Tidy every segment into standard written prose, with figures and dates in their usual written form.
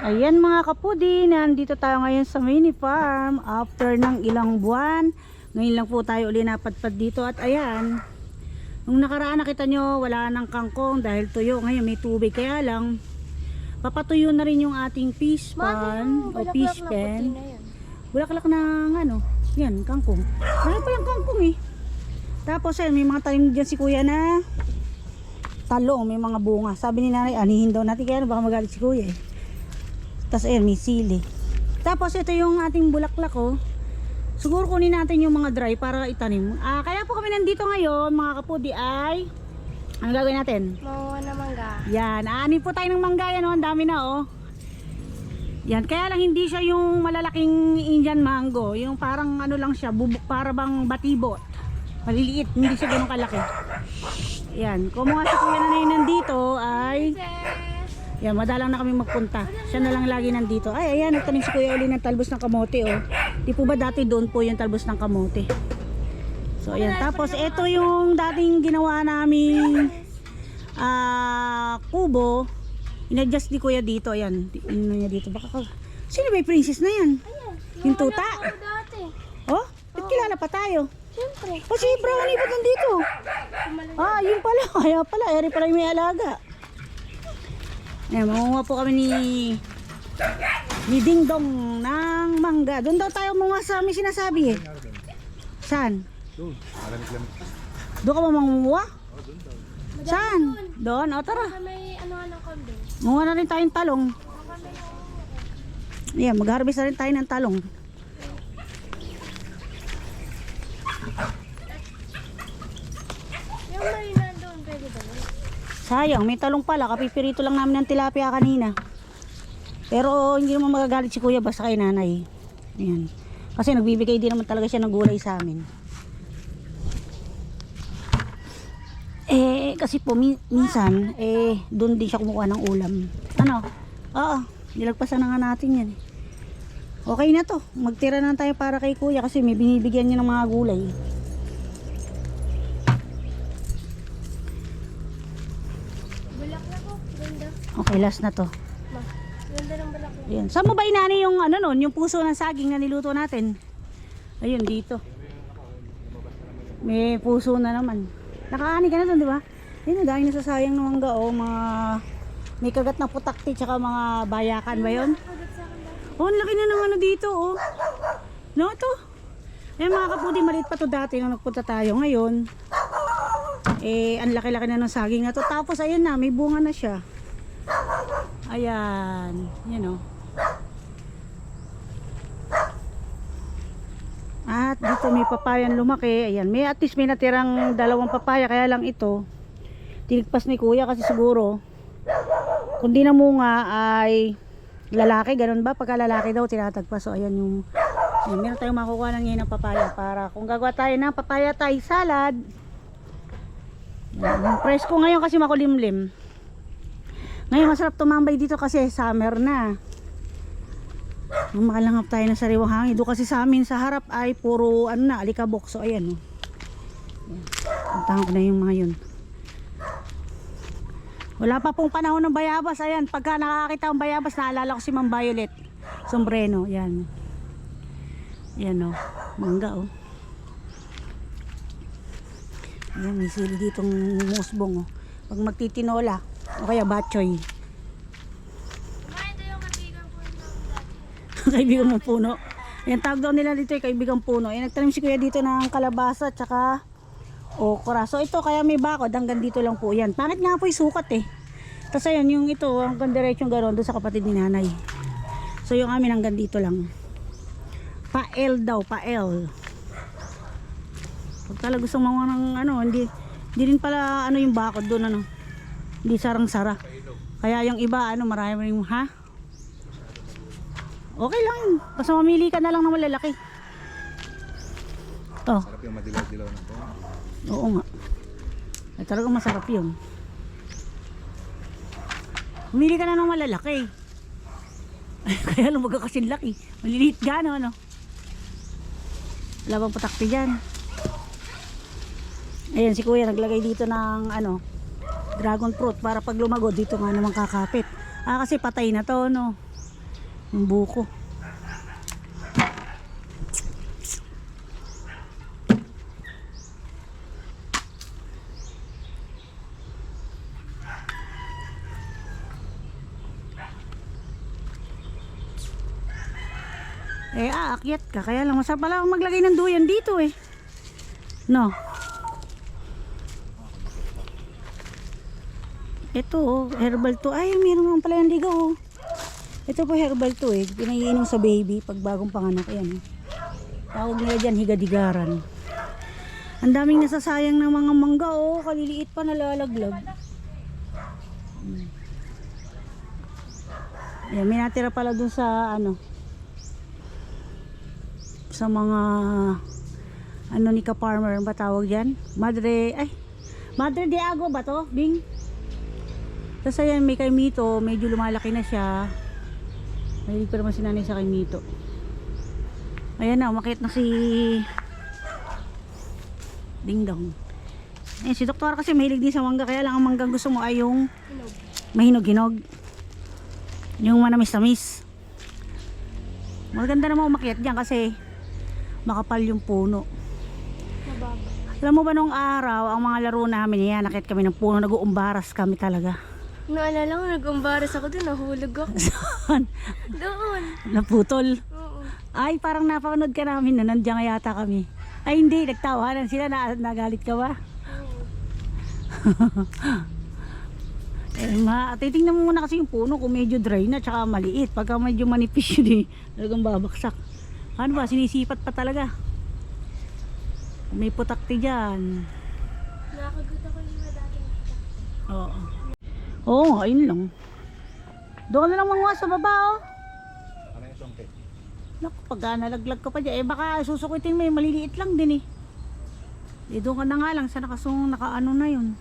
Ayan mga kapudi, nandito tayo ngayon sa mini farm after ng ilang buwan. Ngayon lang po tayo uli napadpad dito at ayan, nung nakaraan nakita nyo wala nang kangkong dahil tuyo. Ngayon may tubig, kaya lang papatuyo na rin yung ating fish pond o fish pen. Bulaklak ng ano, yan, kangkong. Marami pa yung kangkong eh. Tapos ayan, may mga tanim dyan si kuya na talong, may mga bunga. Sabi ni nanay, anihin daw natin, kaya baka magalit si kuya eh. Tapos ayan, may sili. Tapos ito yung ating bulaklak oh. Siguro kunin natin yung mga dry para itanim. Kaya po kami nandito ngayon mga kapudi ay ano gagawin natin? Mawa na mangga. Yan, aanin po tayo ng mangga yan oh. Ang dami na oh. Yan, kaya lang hindi siya yung malalaking Indian mango. Yung parang ano lang siya, para bang batibot. Maliliit, hindi siya ganun kalaki. Yan, kung mga sa kuya na nandito ay yan, madalang na kami magpunta. Siya na lang lagi nandito. Ay, ayan, nagtanim si Kuya Uli ng talbos ng kamote, oh. Di po ba dati doon po yung talbos ng kamote? So, ayan. Tapos, ito yung dating ginawa naming kubo. In-adjust ni Kuya dito. Ayan, ano niya dito. Sino ba yung princess na yan? Yung tuta? Oh, ba't kilala pa tayo? Siyempre. Oh, si Brownie ba't nandito? Yun pala. Kaya pala, eri pala yung may alaga. Ayan, mangunguha po kami ni Ding Dong ng mangga. Doon daw tayo mga sa may sinasabi eh. Saan? Doon, malamig-lamig. Doon ka ba mangunguha? Oh, doon daw. Saan? Doon? O tara. May ano ng kambing. Mangunguha na rin tayong talong. Ayan, mag-harvest na rin tayo ng talong. Yung marina doon, pwede ba? Sayang, may talong pala. Kapipirito lang namin ng tilapia kanina. Pero hindi naman magagalit si kuya basta kay nanay. Ayan. Kasi nagbibigay din naman talaga siya ng gulay sa amin. Kasi po minsan, doon din siya kumukuha ng ulam. Ano? Oo, nilagpasan na nga natin yan. Okay na to. Magtira na tayo para kay kuya kasi may binibigyan niya ng mga gulay. Bulaklak ko, ganda. Okay, last na to. Ganda ng bulaklak. Ayan. Saan mo ba inani yung ano nun, yung puso ng saging na niluto natin? Ayun, dito. May puso na naman. Nakaani ka na dun, di ba? Ayun, dahil nasasayang ng mangga, oh. May kagat na putakti, tsaka mga bayakan ba yun? Oh, ang laki na ng ano dito, oh. No, ito. Ayan mga kapudi, maliit pa to dati nung nagpunta tayo. Ngayon, ang laki-laki na ng saging na to. Tapos, ayun na, may bunga na siya. Ayan, you know. At dito may papayan lumaki. Ayan, may at least may natirang dalawang papaya. Kaya lang ito, tinigpas ni kuya kasi siguro, kung di namunga ay lalaki. Ganun ba? Pagka lalaki daw, tinatagpas. So, ayan yung, ayan, meron tayong makukuha ng ngayon ng papaya. Para kung gagawa tayo ng papaya Thai salad. Ayan, yung presko ngayon kasi makulimlim. Ngayon masarap tumambay dito kasi summer na. Makalangap tayo ng sariwang hangin. Doon kasi sa amin sa harap ay puro ano na, alikabok. So ayan oh. Puntahan ko na yung mga yun. Wala pa pong panahon ng bayabas. Ayan, pagka nakakita ng bayabas, naalala ko si Ma'am Violet Sombreno. Ayan. Ayan oh. Mangga oh. Ayan, may sili ditong musbong oh. Pag magtitinola o kaya batchoy. Kaibigan mong puno. Yan, tawag daw nila dito kaibigang puno. Nagtanim si kuya dito ng kalabasa tsaka okra. So ito kaya may bakod hanggang dito lang po yan. Pangit nga po yung sukat eh. Tapos ayan yung ito hanggang diretsong gano'n doon sa kapatid ni nanay. So yung amin hanggang dito lang. Pael daw, pael. Pag talaga gusto mga ng ano, hindi rin pala ano yung bakod doon ano. Hindi sarang-sara. Kaya yung iba ano marami rin ha? Okay lang yun. Basta mamili ka na lang ng malalaki. Oh. Sarap yung madilaw-dilaw na to. Oo nga. Ay, talagang masarap yun. Mamili ka na ng malalaki. Kaya lang magkakasin laki. Maliliit gano ano. Wala bang patakti dyan. Ayan si kuya naglagay dito ng ano, dragon fruit para pag lumago dito nga naman kakapit. Kasi patay na to no. Yung buko. Aakyat ka. Kaya lang masarap pala maglagay ng duyan dito eh. No. Ito oh, herbal to. Ay, meron naman pala yung ligaw oh. Ito po herbal to eh. Pinaiinom sa baby pag bagong panganak. Ayan eh. Tawag nila dyan, higadigaran. Ang daming nasasayang ng mga mangga oh. Kaliliit pa nalalaglag. Ayan, may natira pala dun sa ano. Sa mga ano ni ka-farmer ba tawag dyan? Madre de Agua ba to? Bing? Tapos ayan, may kaimito, medyo lumalaki na siya. Mahilig pa naman si nanay sa kaimito. Ayan na, umakyat na si Ding Dong. Ayan, si Doktor kasi mahilig din sa mangga, kaya lang ang manggang gusto mo ay yung mahinog-hinog. Yung manamis-tamis. Maganda naman umakyat dyan kasi makapal yung puno. Mababa. Alam mo ba nung araw, ang mga laro namin yan, nakit kami ng puno, nag-uumbaras kami talaga. Naalala ko, nag-umbaras ako doon, nahulog ako. Saan? Doon. Naputol. Oo. Ay, parang napanood ka namin na nandiyan nga yata kami. Ay hindi, nagtawanan sila, nagalit ka ba? Titingnan mo muna kasi yung puno kung medyo dry na tsaka maliit. Pagka medyo manipis yun eh, talagang babaksak. Ano ba, sinisipat pa talaga. May putakti dyan. Nakagut ako yung dati. Oo. Oo, ayun lang. Doon na lang manguha sa baba oh. Ano yung songke? Naku, pagka nalaglag ka pa dyan, baka susukitin mo yung maliliit lang din eh. Doon ka na nga lang sa nakaano na yun.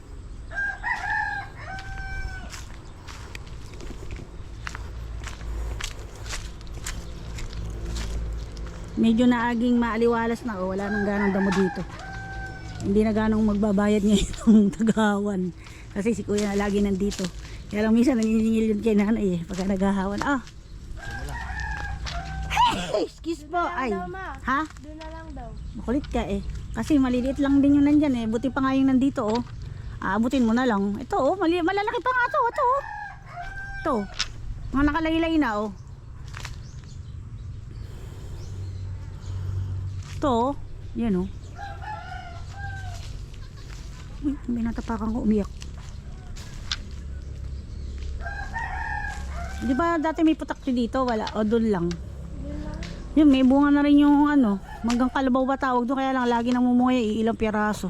Medyo naaging maaliwalas na oh, wala nang ganong damo dito. Hindi na ganong magbabayad ngayon ng tagahawan. Kasi si kuya na lagi nandito. Kaya lang minsan naniningil yun kay nanay eh, pagka naghahawan. Hey, excuse po. Ay. Ha? Doon na lang daw. Makulit ka eh. Kasi maliliit lang din yung nandyan eh. Buti pa nga yung nandito oh. Aabutin mo na lang. Ito oh, malalaki pa nga to. Ito oh. Ito. Mga nakalaylay na oh. Ito oh. Yan oh. Uy, may natapakan ko umiyak. Di ba dati may putakti dito? Wala. O doon lang. Yun, may bunga na rin yung ano, manggang kalabaw ba tawag doon, kaya lang lagi namumunga ilang piraso.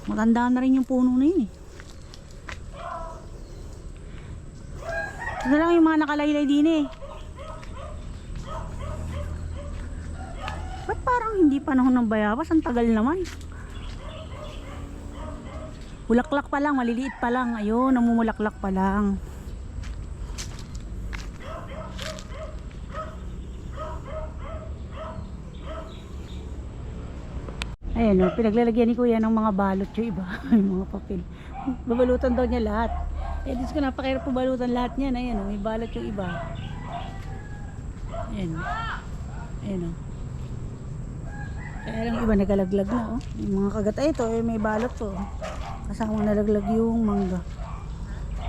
Matanda na rin yung puno na yun eh. Ito na lang yung mga nakalaylay din eh. Ba't parang hindi panahon ng bayabas? Ang tagal naman. Bulaklak pa lang, maliliit pa lang. Ayun, namumulaklak pa lang. Ayan o, pinaglalagyan ni kuya ng mga balot yung iba, yung mga papel. Babalutan daw niya lahat. Eh, dis ko napakahirap balutan lahat niyan. Ayan o, may balot yung iba. Ayan o. Ayan o. Kaya lang iba nagalaglag na o. Yung mga kagat, ay ito, may balot to. Kasama nalaglag yung mangga.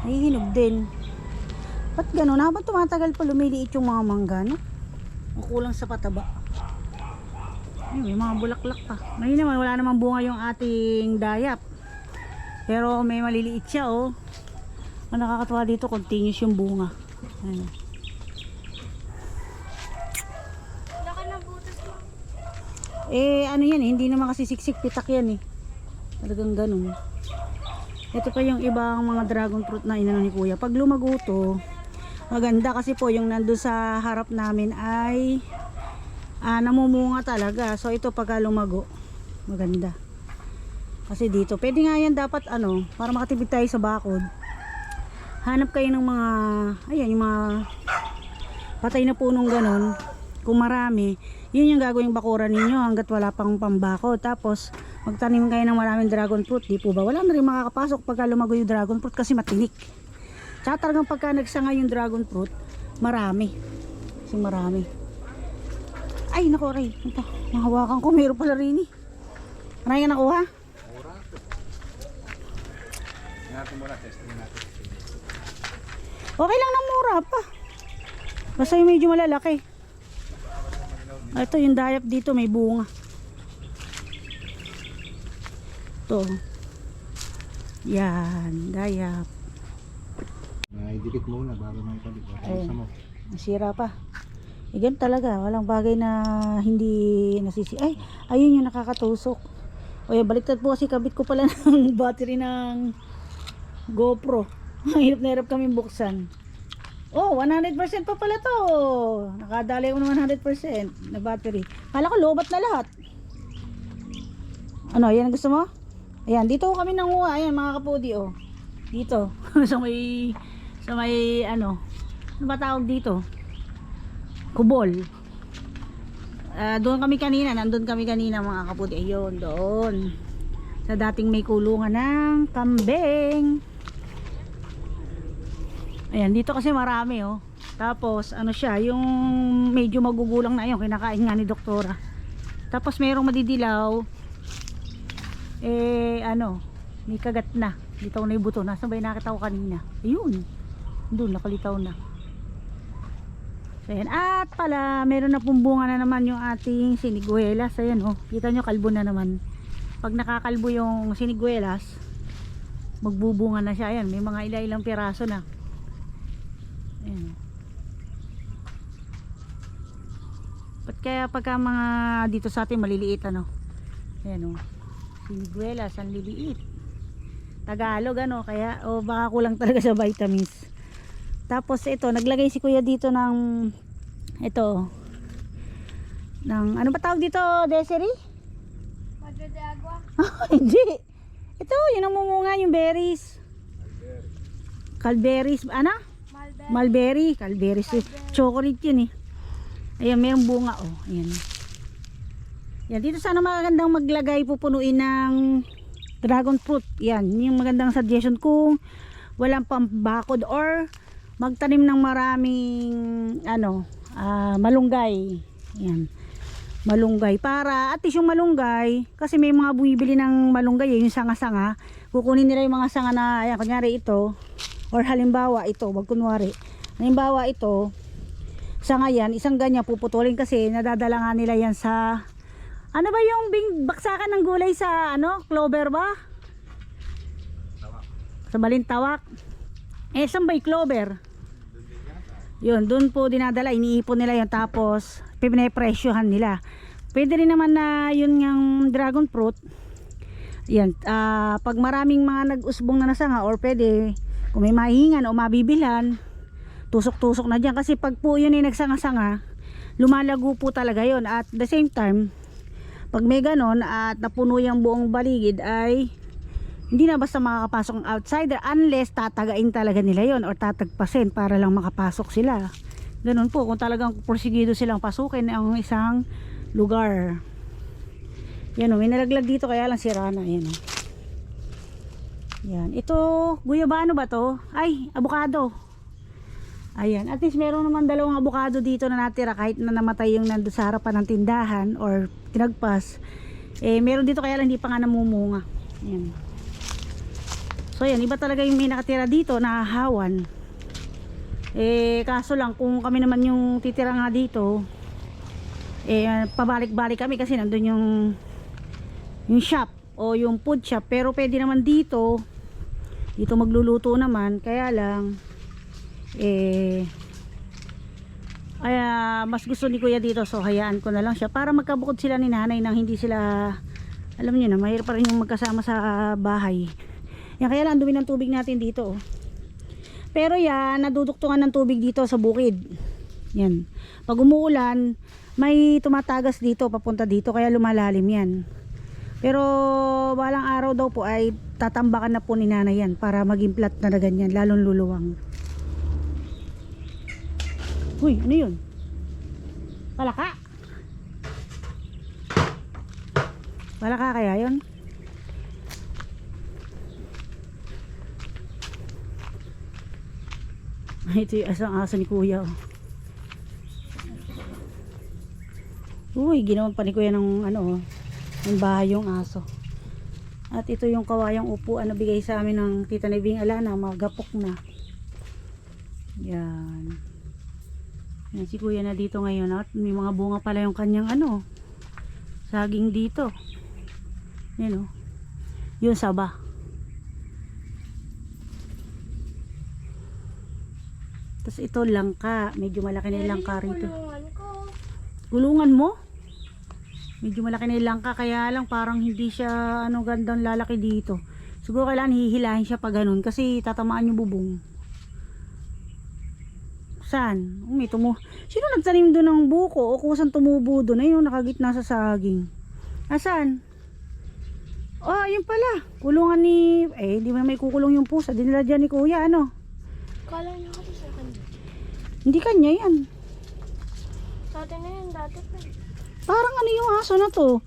Nahihinog din. Ba't gano'n? Habang tumatagal pa lumiliit yung mga mangga, no? O kulang sa pataba. Ay, may mga bulaklak pa. Ngayon naman, wala namang bunga yung ating dayap. Pero may maliliit siya, oh. Ang nakakatuwa dito, continuous yung bunga. Ayan. Laki ng butas mo. Eh, ano yan, hindi naman kasi siksik pitak yan eh. Talagang ganun. Ito pa yung ibang mga dragon fruit na inano ni kuya. Pag lumago to, maganda kasi po yung nandun sa harap namin ay namumunga talaga. So ito pagka lumago, maganda. Kasi dito, pwede nga yan dapat ano, para makatipid tayo sa bakod. Hanap kayo ng mga, ayan, yung mga patay na punong ganon. Kung marami, yun yung gagawing bakuran ninyo hanggat wala pang pambakod. Tapos, magtanim kayo ng maraming dragon fruit. Di po ba? Wala na rin makakapasok pagka lumago yung dragon fruit kasi matinik. Tsaka talagang pagka nagsanga yung dragon fruit, marami. Kasi marami. Ay, naku, Ray. Ito, mahawakan ko. Mayroon pala rin eh. Marami ka nakuha? Mura to. Tingnan natin muna, testing natin. Okay lang na mura pa. Basta yung medyo malalaki. Ito yung dayap dito, may bunga. Ito. Yan, dayap. Idikit muna bago may palit. Ayun. Nasira pa. Ganun talaga, walang bagay na hindi nasisi. Ay, ayun yung nakakatusok. O yan, baliktad po kasi kabit ko pala ng battery ng GoPro. Hirap na hirap kami buksan. Oh, 100% pa pala to. Nakadali ko ng 100% na battery. Kala ko lobat na lahat. Ano, yan ang gusto mo? Ayan, dito kami nanguha. Ayan, mga kapudi, oh. Dito. sa may ano ba tawag dito? Kubol. Doon kami kanina, nandun kami kanina mga kapudi. Ayun, doon. Sa dating may kulungan ng kambing. Ayan, dito kasi marami oh. Tapos ano siya, yung medyo magugulang na yun, kinakain nga ni doktora. Tapos mayroong madidilaw. Ano, may kagat na. Litaw na yung buto. Nasaan ba yung nakita ko kanina? Ayun. Doon, nakalitaw na. So, ayan. At pala, meron na pong bunga na naman yung ating siniguelas. Ayan oh, kita nyo, kalbo na naman. Pag nakakalbo yung siniguelas, magbubunga na siya. Ayan, may mga ilang piraso na. Ayan. Ba't kaya pagka mga dito sa atin maliliit ano? Ayan oh, siniguelas, ang liliit. Tagalog ano, kaya o baka kulang talaga sa vitamins. Tapos ito, naglagay si kuya dito ng ito ng ano ba tawag dito, Desiree? Madre de agua. Hindi. Ito, yun ang mumunga, yung berries. Calberries, ano? Mulberry, calberries. Chocolate yun eh. Ayan, mayroong bunga oh. Ayan. Yan, dito sana magandang maglagay, pupunuin ng dragon fruit. Yan, yung magandang suggestion kung walang pambakod or magtanim ng maraming ano, malunggay. Yan. Malunggay para at least yung malunggay, kasi may mga bumibili ng malunggay yung sanga-sanga. Kukunin nila yung mga sanga na ayan, kunyari ito or halimbawa ito, wag kunwari. Halimbawa ito, sanga yan, isang ganyan puputulin kasi nadadala nga nila yan sa ano ba yung baksakan ng gulay sa ano, clover ba? Tawak. Sa Balintawak. Saan ba yung clover? Yun, doon po dinadala, iniipon nila yun, tapos pinapresyohan nila. Pwede rin naman na yun yung dragon fruit. Yan, pag maraming mga nag-usbong na nasanga or pwede kung may mahingan o mabibilhan, tusok-tusok na dyan. Kasi pag po yun ay nagsanga-sanga, lumalago po talaga yun. At the same time, pag may ganon at napuno yung buong baligid ay hindi na basta makakapasok ang outsider unless tatagain talaga nila yon or tatagpasin para lang makapasok sila. Ganon po kung talagang porsigido silang pasukin ang isang lugar. Yan o, may nalaglag dito kaya lang sira na. Yan o. Yan, ito guyabano ba to? Ay, abukado. Ayan, at least meron naman dalawang abukado dito na natira kahit na namatay yung nandun sa harapan ng tindahan or tinagpas. Meron dito kaya lang hindi pa nga namumunga. Ayan. So yan, iba talaga yung may nakatira dito na hawan. Kaso lang kung kami naman yung titira nga dito, pabalik-balik kami kasi nandun yung shop o yung food shop. Pero pwede naman dito magluluto naman, kaya lang mas gusto ni kuya dito, so hayaan ko na lang siya para magkabukod sila ni nanay nang hindi sila, alam niyo na, mahirap pa rin yung magkasama sa bahay. Yan, kaya lang dumi ng tubig natin dito oh. Pero yan, naduduktungan ng tubig dito sa bukid. Yan, pag umuulan may tumatagas dito papunta dito, kaya lumalalim yan. Pero balang araw daw po ay tatambakan na po ni nanay yan para maging flat na ganyan, lalong luluwang. Uy, ano yun? Palaka? Palaka kaya yun? Ito yung aso ni kuya. Uy, ginawan pa ni kuya ng ano, ng bahay yung aso. At ito yung kawayang upuan na bigay sa amin ng tita Nebing Alana, magapok na. Yan. Yan si kuya na dito ngayon at may mga bunga pala yung kanyang ano, saging dito. Yan o. Yung saba. Tapos ito langka. Medyo malaki na yung langka rito. Kulungan ko. Gulungan mo? Medyo malaki na yung langka, kaya lang parang hindi siya ano gandang lalaki dito. Siguro kailangan hihilahin siya pag ganun kasi tatamaan yung bubong. Saan? Sino nagtanim doon ng buko o kung saan tumubo doon? Ayun, nakagitna sa saging. Asan? Oh, ayun pala. Kulungan ni... hindi mo na may kukulong yung pusa. Dinala dyan ni kuya, ano? Kala niya kasi sa kanya. Hindi kanya yan. Sa atin na yan, dati pa. Parang ano yung aso na to?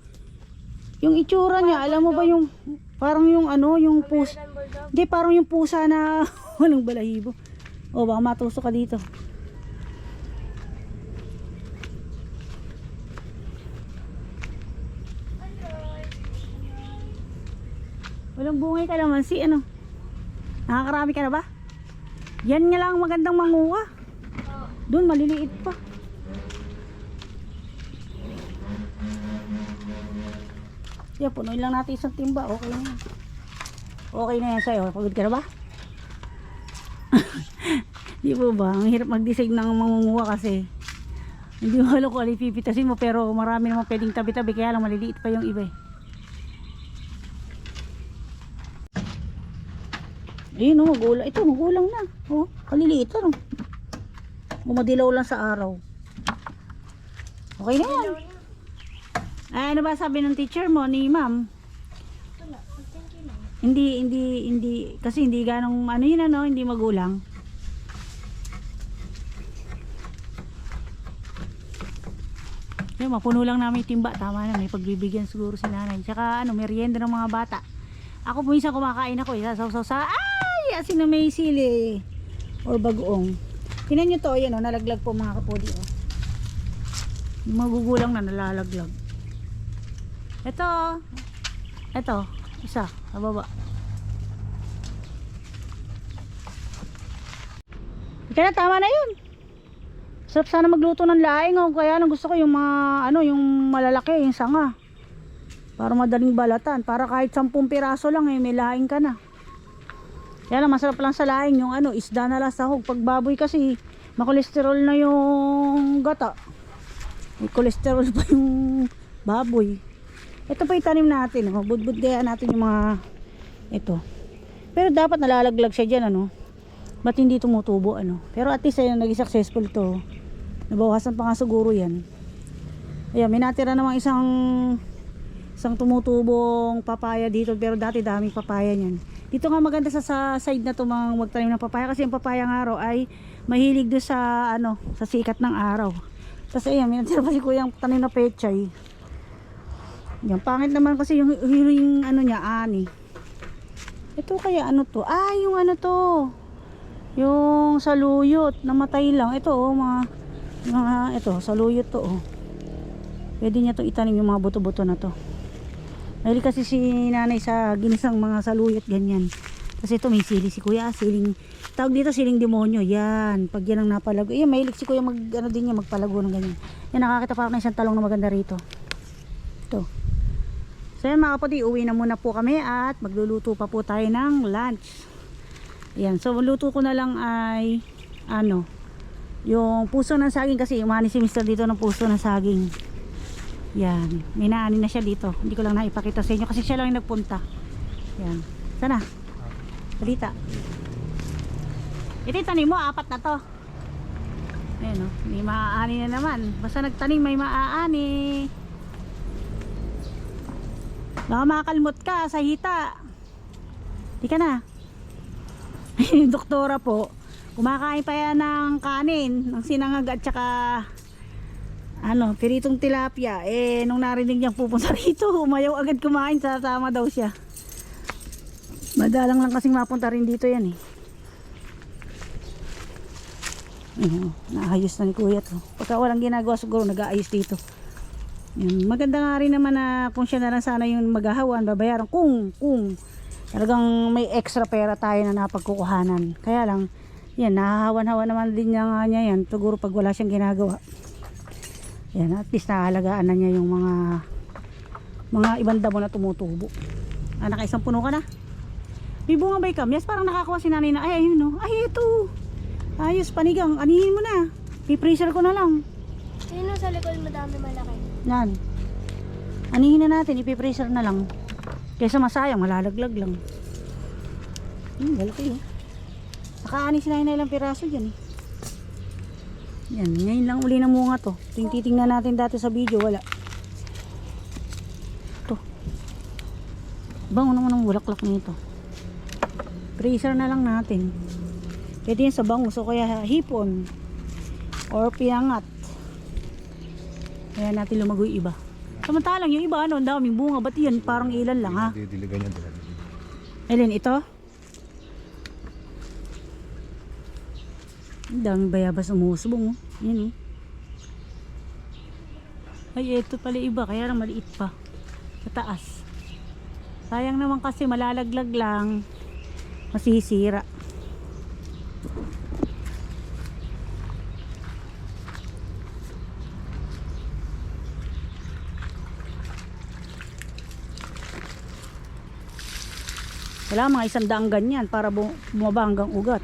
Yung itsura niya, alam mo ba yung parang yung ano, yung pusa. American Bulldog. Hindi, parang yung pusa na walang balahibo. O baka matusok ka dito. Walang bungay ka naman si ano. Nakakarami ka na ba? Yan nga lang magandang manguha. Doon maliliit pa. Yan, punuin lang natin isang timba. Okay na yan. Okay na yan sa'yo. Pagod ka na ba? Di po ba? Ang hirap mag-decide ng mangunguha kasi hindi mo alam kung ano ipipitasin mo, pero marami naman pwedeng tabi-tabi, kaya lang maliliit pa yung iba eh. Ayun o, magulang. Ito, magulang na. O, kaliliit ano. Gumadilaw lang sa araw. Okay na yan. Ay, ano ba sabi ng teacher mo ni ma'am? Wala, thank you lang. Hindi, kasi hindi ganong ano yun ano, hindi magulang. Yung mapuno lang namin yung timba, tama na, may pagbibigyan siguro si nanay. Tsaka ano, merienda ng mga bata. Ako po minsan kumakain ako, sasaw-saw sa, ay, asin na may sili. Or bagoong. Tingnan nyo to, yan o, nalaglag po mga kapodi o. Yung magugulang na nalalaglag. Ito, isa, sa baba. Kaya tama na yun. Sarap sana magluto ng laing o, kaya lang gusto ko yung mga, ano, yung malalaki, yung sanga. Para madaling balatan, para kahit 10 piraso lang eh, may laing ka na. Kaya lang masarap lang sa laing yung ano, isda na lang sahog. Pag baboy kasi, makolesterol na yung gata. May kolesterol pa yung baboy. Ito pa itanim natin, oh. Budbudgayan natin yung mga ito. Pero dapat nalalaglag siya dyan, ano. Ba't hindi tumutubo, ano. Pero at least ayun, naging successful to. Nabawasan pa nga siguro yan. Ayan, may natira namang isang tumutubong papaya dito, pero dati daming papaya niyan. Dito nga maganda sa side na to mga magtanim ng papaya, kasi yung papaya ng araw ay mahilig do sa ano, sa sikat ng araw. Tapos ayan, may natira pa si kuyang tanim na pechay. Yan, pangit naman kasi yung ano niya, ani. Ito kaya ano to? Ah, yung ano to. Yung saluyot, namatay lang. Ito oh, mga ito, saluyot to oh. Pwede niya to itanim yung mga buto-buto na to. Dahil kasi si nanay sa ginisang mga saluyot ganyan. Kasi ito may sili si kuya, siling, tawag dito siling demonyo. Yan, pag yan ang napalago. Yan, mahilig si kuya ano din niya, magpalago ng ganyan. Yan, nakakita pa ako ng isang talong na maganda rito. Ito. So yan mga kapatid, uwi na muna po kami at magluluto pa po tayo ng lunch. Yan, so luto ko na lang ay ano, yung puso ng saging, kasi umani si Mr. dito ng puso ng saging. Yan, may naani na siya dito. Hindi ko lang naipakita sa inyo kasi siya lang yung nagpunta. Yan, sana balita. Ito yung tanim mo, 4 na to. Ayan o, may maaani na naman. Basta nagtanim may maaani. Baka makakalmot ka sa hita. Di ka na. Yung doktora po, kumakain pa yan ng kanin, ng sinangag at saka ano, piritong tilapia. Eh, nung narinig niyang pupunta rito, umayaw agad kumain, tama daw siya. Madalang lang kasing mapunta rin dito yan eh. Ayun, naayos na ni kuya to. Pagka walang ginagawa siguro nag-aayos dito. Yan. Maganda nga rin naman na kung siya na lang sana yung maghahawan, babayaran kung talagang may extra pera tayo na napagkukuhanan. Kaya lang, yan, nahahawan-hawan naman din niya yan. Siguro pag wala siyang ginagawa. Yan, at least nahalagaan na niya yung mga ibang damo na tumutubo. Naka-isang puno ka na. May bunga ba yung kamyas? Parang nakakuha si nanay na, ay, ayun no. Ay, ito. Ayos, panigang. Anihin mo na. Pipreaser ko na lang. Sino sa likod madami malaki? Yan. Anihin na natin, ipipreaser na lang. Kaysa masayang, malalaglag lang. Lalaki oh. Nakaani si nanay na ilang piraso dyan eh. Yan, ngayon lang uli ng munga to. Titingnan natin dati sa video, wala. Ito. Bango naman ang bulaklak nito. Preaser na lang natin. Pwede yan sa bangus o kaya hipon or piangat. Kaya natin lumagoy iba. Samantalang yung iba ano, ang daming bunga. Ba't yan? Parang ilan lang ha? Didiligan niya. Alin ito? Ang daming bayabas umusubong oh. Yan oh. Ay ito pala iba. Kaya lang maliit pa. Sa taas. Sayang naman kasi malalaglag lang. Masisira. Wala mga 100 ganyan para bumaba hanggang ugat.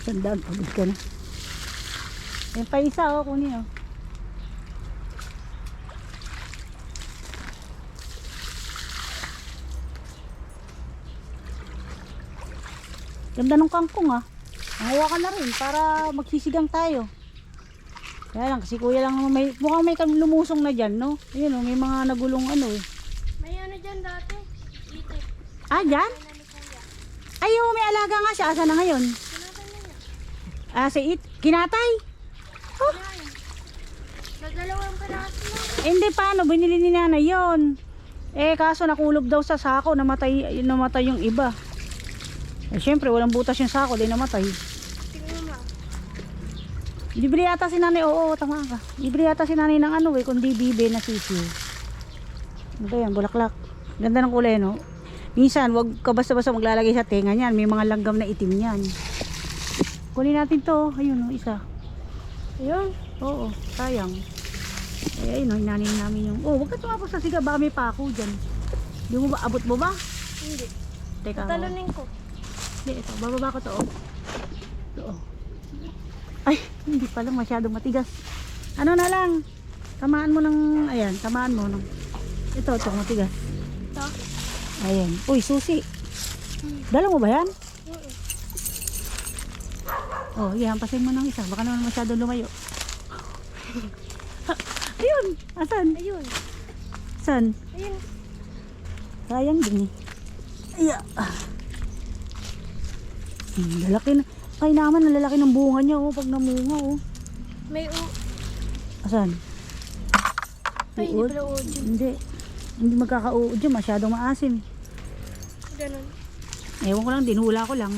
100 pagod ka na. Yan pa isa oh, kunin oh. Ganda ng kangkong ah. Nanguha ka na rin para magsisigang tayo. Kaya lang kasi kuya lang naman mukhang may lumusong na dyan no. Ayun oh, may mga nagulong ano eh. May ano dyan dati? Itik. Ah dyan? Ayaw may alaga nga siya. Asa na ngayon? Sinatan na niya. Ah si kinatay? Oh. Yan. Sa dalawang piraso lang. Eh, hindi paano, binili ni nanay yun. Eh kaso nakulob daw sa sako, namatay yung iba. Eh syempre walang butas yung sako, di namatay. Tingnan mo. Bibili yata si nanay, oo tama ka. Bibili yata si nanay ng ano eh, kundi bibe na sisiw. Ano ba yan, bulaklak. Ganda ng kulay no. Minsan wag ka basta-basta maglalagay sa tenga niyan, may mga langgam na itim yan. Kunin natin to, ayun oh, isa. Ayun. Oo, sayang. Eh ayun oh, hinanin namin yung, oh wag ka tumapos sa siga, baka may pako dyan. Di mo ba, abot mo ba? Hindi. Teka, oh. Talunin ko. Hindi, ito. Bababa ko to. Oh. Ito, oh. Ay, hindi pala masyadong matigas. Ano na lang. Tamaan mo ng, ayan, tamaan mo ng. Ito, matigas. Ito. Ayan. Uy, susi. Dala mo ba yan? Oh, yan. Pasin mo ng isa. Baka naman masyadong lumayo. Ayun. Asan? Ayun. Saan? Ayun. Sayang din eh. Iya. Lalaki na. Kaya naman nalalaki ng bunga niya oh, pag namunga oh. May Asan? Ay, hindi Uod? pala uod yun. Hindi. Hindi magkaka-uod yun. Masyadong maasim. Ganun. Ewan ko lang. Dinhula ko lang.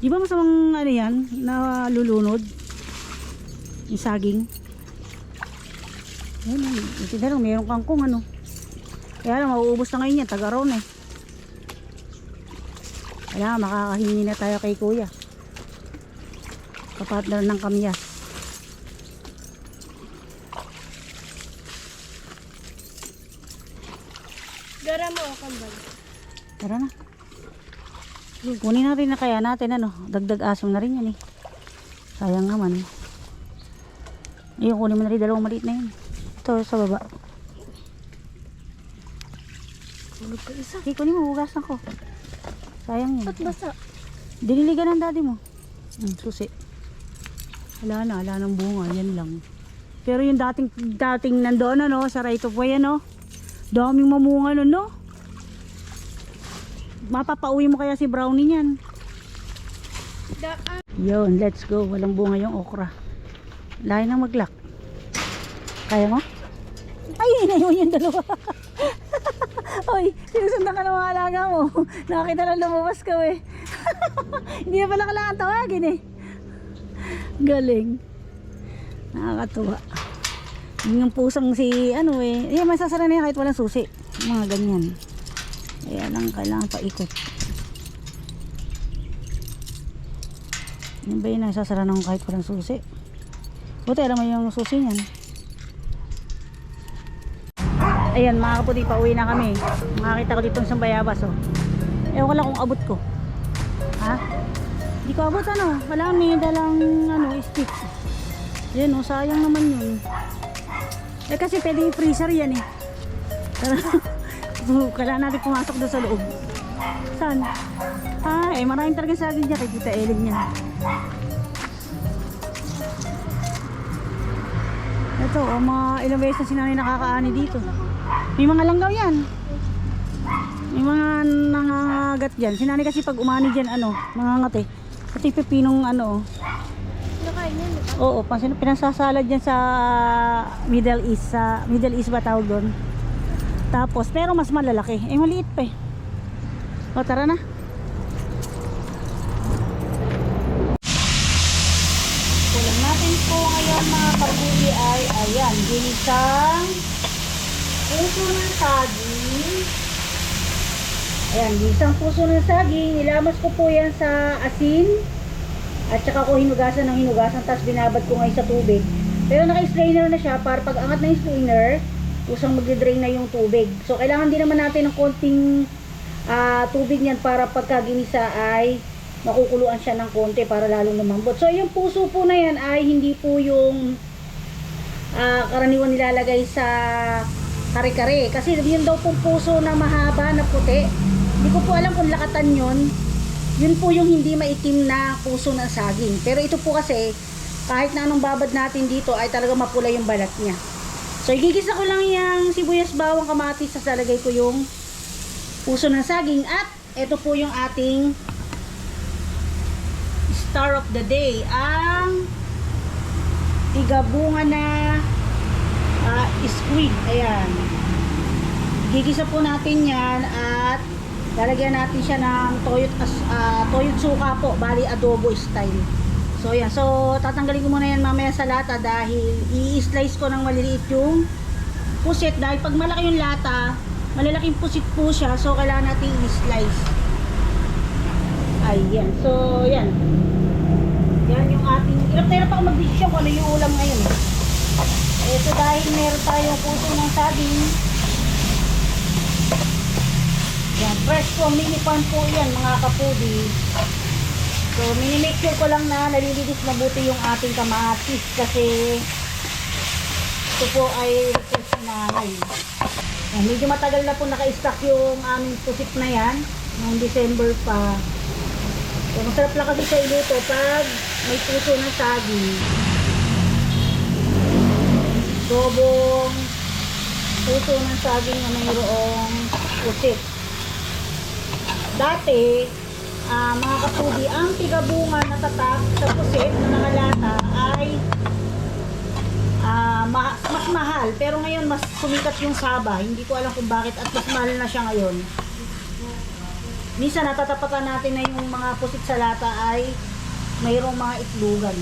Di ba masamang ano yan? Na lulunod? Yung saging? Yan. Ito na lang. Mayroong kangkong ano. Kaya lang, mauubos na ngayon yan. Taga-ron eh. Kaya makakahingi na tayo kay kuya. Kapatner ng kamyas. Gara mo o kambal. Tara na. Kunin natin na kaya natin ano. Dagdag asom na rin yan eh. Sayang naman. Ayun, kunin mo na rin dalawang maliit na yun. Ito sa baba. Tulog ka isa. Okay, kunin mo, hugasan ko. Sayang yun. Ba't basa? Diniligan ng daddy mo. Susi. Wala ng bunga, yan lang. Pero yung dating nandoon ano, sa right of way ano. Daming mamunga nun no. Mapapauwi mo kaya si Brownie niyan. Daan. Yun, let's go. Walang bunga yung okra. Lain nang maglak. Kaya mo? Ay, inayon yung dalawa. Hoy, sinusundan ka ng mga alaga mo. Nakakita lang lumabas ka eh. Hindi na pala kailangan tawagin eh. Galing. Nakakatuwa. Yung pusang si ano eh. Yan, masasara na yan kahit walang susi. Mga ganyan. Kaya lang kailangan paikot. Yan ba yun ang sasara ng kahit walang susi? Buti alam mo yung susi niyan. Ayan mga kaputi, pauwi na kami. Makakita ko dito sa Bayabas oh. Ewan ko lang kung abot ko. Ha? Hindi ko abot ano. Wala may dalang ano, stick. Yan oh, sayang naman yun. Eh kasi pwede i-freezer yan eh. Pero kailangan natin pumasok doon sa loob. Saan? Ah, eh maraming talagang saging dyan kay Tita Ellen niya. Ito oh, mga ilang beses na sinanay nakakaani dito. May mga langgaw yan. May mga nangangagat dyan. Sinanay kasi pag umani dyan ano, nangangat eh. Pati pepinong ano. Nakain yan, diba? Oo, pinasasalad dyan sa Middle East. Sa Middle East ba tawag doon? Tapos, pero mas malalaki. Eh, maliit pa eh. O, tara na. Ulam natin po ngayon mga kabuli ay, ayan, ginisang puso ng saging. Ayan, ginisang puso ng saging. Nilamas ko po yan sa asin. At saka ko hinugasan ng hinugasan, tapos binabad ko ngayon sa tubig. Pero naka-strainer na siya para pag angat na yung strainer, usang magdi-drain na yung tubig. So kailangan din naman natin ng konting tubig niyan para pagka ginisa ay makukuluan siya ng konti para lalo lumambot. So yung puso po na yan ay hindi po yung karaniwan nilalagay sa kare-kare. Kasi yun daw pong puso na mahaba na puti. Hindi ko po alam kung lakatan yun. Yun po yung hindi maitim na puso ng saging. Pero ito po kasi, kahit na anong babad natin dito ay talaga mapula yung balat niya. So igigisa ko lang yung sibuyas, bawang, kamatis, sasalagay ko yung puso ng saging. At ito po yung ating star of the day, ang tigabunga na squid. Ayan, gigisa po natin yan at lalagyan natin siya ng toyot suka po, bali adobo style. So yan, so tatanggalin ko muna yan mamaya sa lata dahil i-slice ko ng maliliit yung pusit. Dahil pag malaki yung lata, malalaking pusit po siya, so kailangan natin i-slice. Ayan, so yan yung ating, hirap na hirap ako mag-desisyon kung ano yung ulam ngayon eh. Ito dahil meron tayong puso ng saging. Yan, fresh po, mini pan po yan mga kapudi. So mini-make sure ko lang na nalilinis mabuti yung ating kamatis kasi ito po ay request ni nanay. Yan, medyo matagal na po naka-stock yung aming pusit na yan, noong December pa. So masarap lang kasi sa iluto pag may puso ng saging. Dobong puso ng saging na mayroong pusit. Dati, mga kapudi, ang tigabunga na tatak sa pusit na nakalata ay mas mahal. Pero ngayon mas sumikat yung Saba. Hindi ko alam kung bakit at mas mahal na siya ngayon. Minsan natatapatan natin na yung mga pusit sa lata ay mayroong mga itlugan.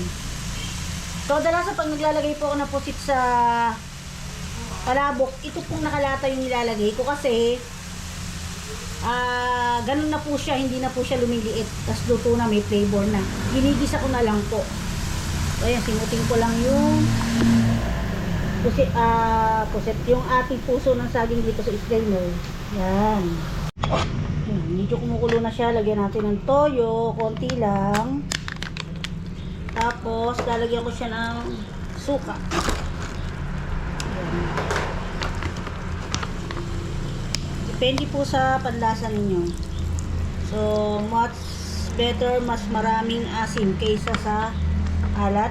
So dalasan pag naglalagay po ako ng pusit sa palabok, ito pong nakalata yung nilalagay ko kasi ganun na po siya, hindi na po siya lumiliit. Tapos luto na, may flavor na. Ginigisa ko na lang po. So ayan, sinuting ko lang yung pusit, yung ating puso ng saging dito sa strainer. Yan. Medyo kumukulo na siya. Lagyan natin ng toyo, konti lang. Tapos lalagyan ko siya ng suka. Ayan. Depende po sa panlasa ninyo. So much better, mas maraming asim kaysa sa alat.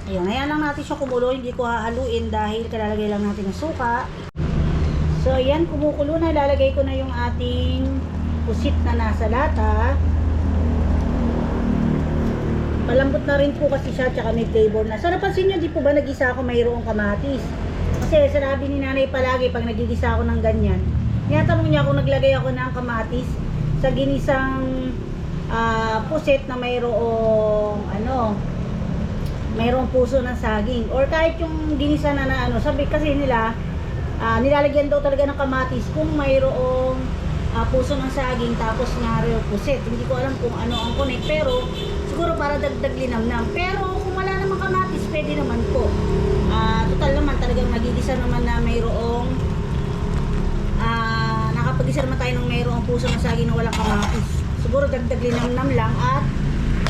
Ayan, ayan lang natin siya kumulo. Hindi ko hahaluin dahil kalalagay lang natin ng suka. So ayan, kumukulo na. Lalagay ko na yung ating pusit na nasa lata. Malambot na rin po kasi siya, tsaka may flavor na. So napansin nyo, di po ba nagisa ako mayroong kamatis? Kasi sinabi ni nanay palagi pag nagigisa ako ng ganyan, Tinatanong niya kung naglagay ako ng kamatis sa ginisang puset na mayroong mayroong puso ng saging or kahit yung ginisa na sabi kasi nila nilalagyan daw talaga ng kamatis kung mayroong puso ng saging tapos nga rin puset. Hindi ko alam kung ano ang connect pero siguro para dagdag linamnam. Pero kung wala namang kamatis pwede naman po. Total naman talagang nagigisa naman na mayroong nakapag-isa naman tayo ng mayroong puso ng saging na walang kamatis. Siguro dagdag linamnam lang at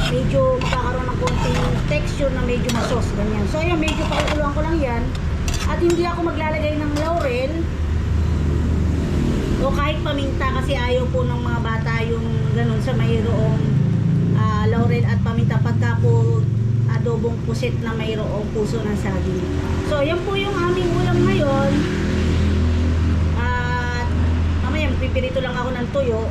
medyo makakaroon ng konting texture na medyo masos, ganyan. So ayun, medyo pakukuluan ko lang yan. At hindi ako maglalagay ng laurel o kahit paminta kasi ayaw po ng mga bata yung ganun sa mayroong laurel at paminta pagka po adobong puset na mayroong puso ng saging. So yan po yung aming ulam ngayon. At mamaya pipirito lang ako ng tuyo.